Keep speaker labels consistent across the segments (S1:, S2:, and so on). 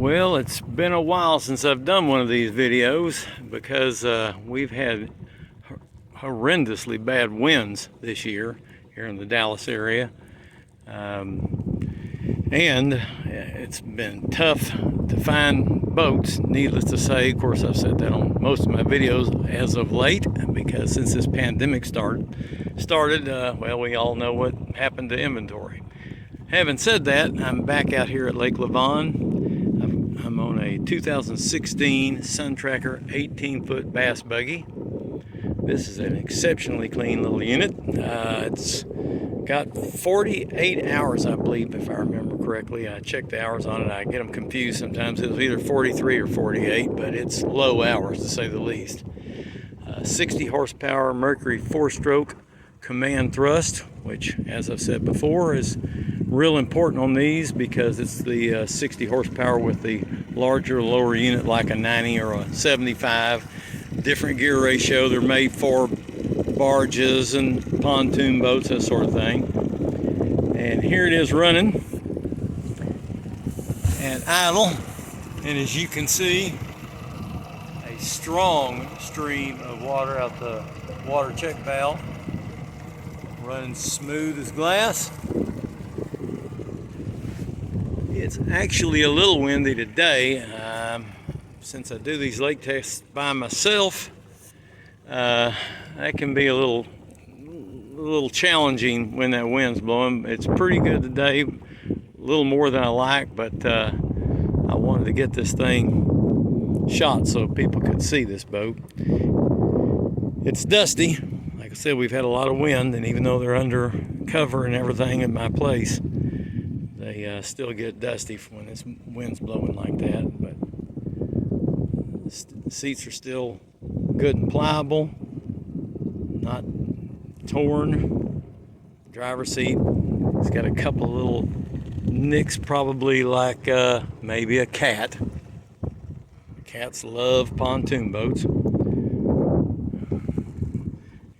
S1: Well, it's been a while since I've done one of these videos because we've had horrendously bad winds this year here in the Dallas area. And it's been tough to find boats, needless to say. Of course, I've said that on most of my videos as of late, because since this pandemic started, well, we all know what happened to inventory. Having said that, I'm back out here at Lake Lavon. I'm on a 2016 Suntracker 18-foot bass buggy. This is an exceptionally clean little unit. It's got 48 hours, I believe, if I remember correctly. I checked the hours on it. I get them confused sometimes. It was either 43 or 48, but it's low hours to say the least. 60 horsepower Mercury 4-stroke command thrust, which, as I've said before, is real important on these because it's the 60 horsepower with the larger lower unit like a 90 or a 75. Different gear ratio. They're made for barges and pontoon boats, that sort of thing. And here it is running at idle, and as you can see, a strong stream of water out the water check valve, running smooth as glass. It's actually a little windy today. Since I do these lake tests by myself, that can be a little challenging when that wind's blowing. It's pretty good today, a little more than I like, but I wanted to get this thing shot so people could see this boat. It's dusty. Like I said, we've had a lot of wind, and even though they're under cover and everything in my place, they still get dusty when this wind's blowing like that. But the seats are still good and pliable, not torn. Driver's seat, it's got a couple of little nicks, probably like maybe a cat. Cats love pontoon boats.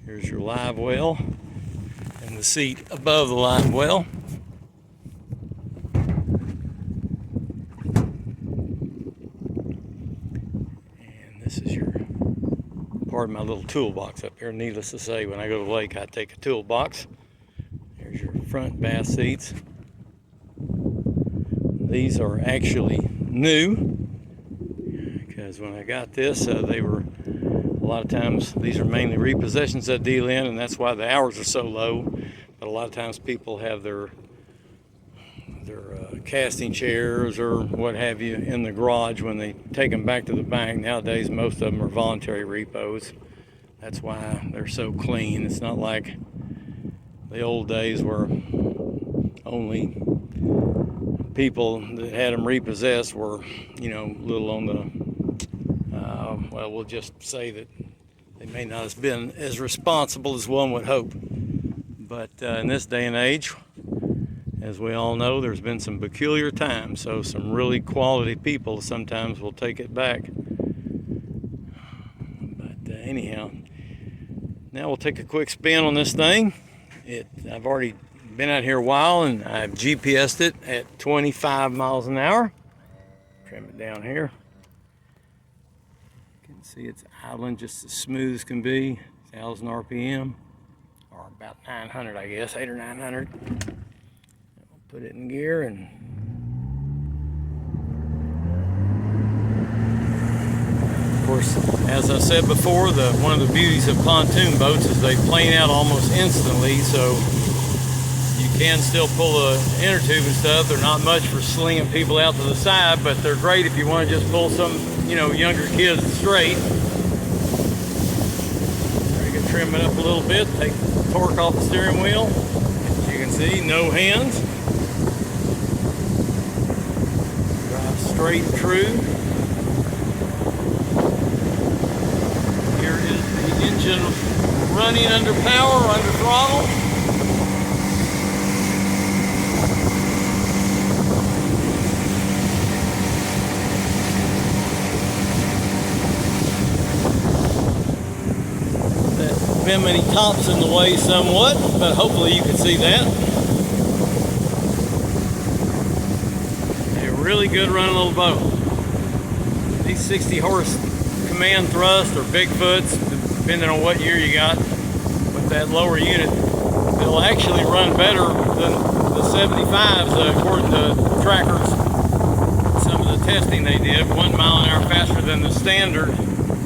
S1: Here's your live well and the seat above the live well. This is your part of my little toolbox up here. Needless to say, when I go to the lake, I take a toolbox. Here's your front bath seats. These are actually new, because when I got this, they were, a lot of times, these are mainly repossessions that deal in, and that's why the hours are so low. But a lot of times people have their casting chairs or what have you in the garage when they take them back to the bank. Nowadays, most of them are voluntary repos. That's why they're so clean. It's not like the old days where only people that had them repossessed were, you know, a little on the, well, we'll just say that they may not have been as responsible as one would hope. But in this day and age, as we all know, there's been some peculiar times, so some really quality people sometimes will take it back. But anyhow, now we'll take a quick spin on this thing. I've already been out here a while, and I've GPSed it at 25 miles an hour. Trim it down here. You can see it's idling just as smooth as can be, 1,000 RPM, or about 900, I guess, 800 or 900. Put it in gear, and of course, as I said before, one of the beauties of pontoon boats is they plane out almost instantly, so you can still pull the inner tube and stuff. They're not much for slinging people out to the side, but they're great if you want to just pull some, you know, younger kids straight. There you can trim it up a little bit, take the torque off the steering wheel. As you can see, no hands. Straight and true. Here is the engine running under power, under throttle. That Bimini top's in the way somewhat, but hopefully you can see that. really good running little boat. These 60 horse command thrust or Bigfoots, depending on what year you got with that lower unit, they'll actually run better than the 75s according to trackers. Some of the testing they did, 1 mile an hour faster than the standard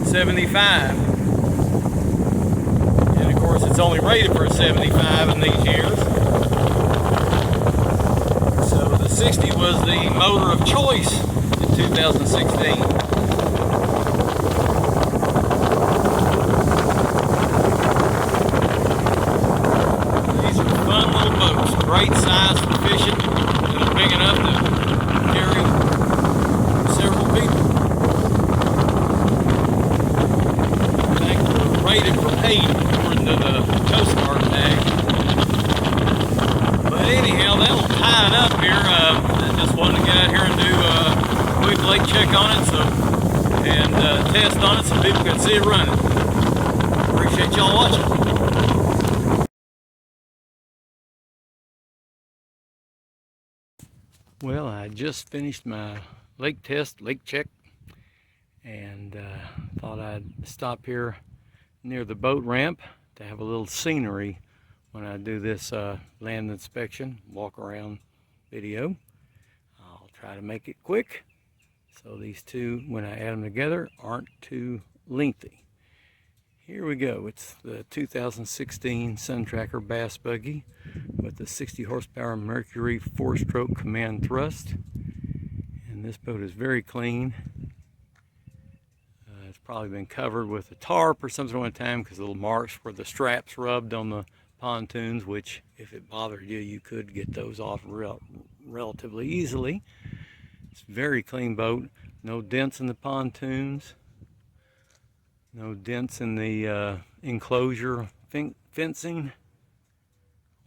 S1: 75. And of course it's only rated for a 75 in these years. So the 60 was the motor of choice in 2016. Great size, efficient, and big enough to carry several people. In fact, they're rated for 8 according to the Coast Guard tag. But anyhow, that'll tie it up here. I just wanted to get out here and do a quick lake check on it, and test on it so people can see it running. Appreciate y'all watching. Well, I just finished my lake check, and thought I'd stop here near the boat ramp to have a little scenery when I do this land inspection, walk around video. I'll try to make it quick so these two, when I add them together, aren't too lengthy. Here we go. It's the 2016 Suntracker bass buggy with the 60 horsepower Mercury 4-stroke command thrust. And this boat is very clean. It's probably been covered with a tarp or something one time because little marks where the straps rubbed on the pontoons, which if it bothered you, you could get those off relatively easily. It's a very clean boat. No dents in the pontoons. No dents in the enclosure fencing.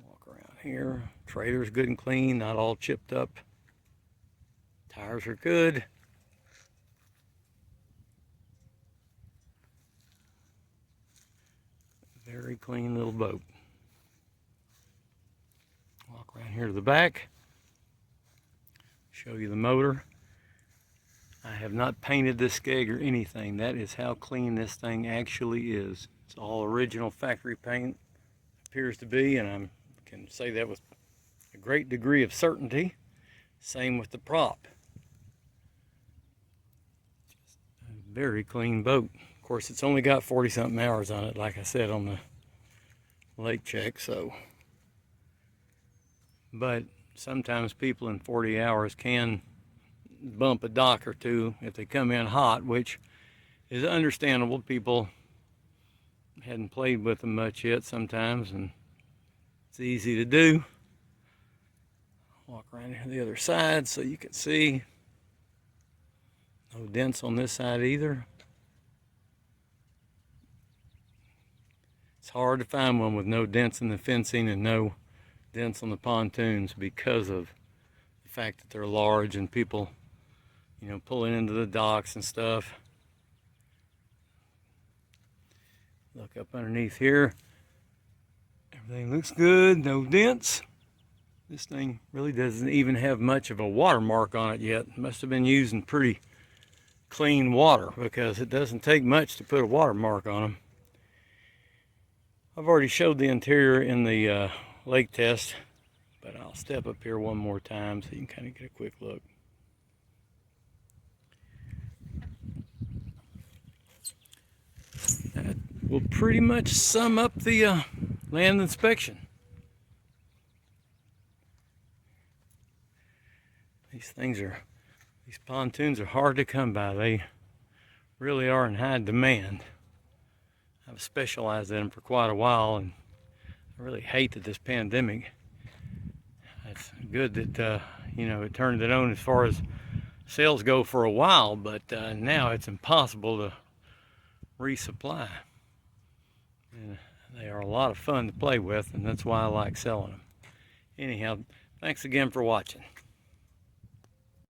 S1: Walk around here. Trailer's good and clean, not all chipped up. Tires are good. Very clean little boat. Walk around here to the back. Show you the motor. I have not painted this skeg or anything. That is how clean this thing actually is. It's all original factory paint, appears to be, and I can say that with a great degree of certainty. Same with the prop. Just a very clean boat. Of course, it's only got 40-something hours on it, like I said on the lake check, so. But sometimes people in 40 hours can bump a dock or two if they come in hot, which is understandable. People hadn't played with them much yet sometimes, and it's easy to do. Walk around here the other side so you can see. No dents on this side either. It's hard to find one with no dents in the fencing and no dents on the pontoons because of the fact that they're large and people, you know, pulling into the docks and stuff. Look up underneath here. Everything looks good, no dents. This thing really doesn't even have much of a watermark on it yet. Must have been using pretty clean water because it doesn't take much to put a watermark on them. I've already showed the interior in the lake test, but I'll step up here one more time so you can kind of get a quick look. That will pretty much sum up the land inspection. These pontoons are hard to come by. They really are in high demand. I've specialized in them for quite a while, and I really hate that this pandemic. It's good that you know, it turned it on as far as sales go for a while, but now it's impossible to resupply. And they are a lot of fun to play with, and that's why I like selling them. Anyhow, thanks again for watching.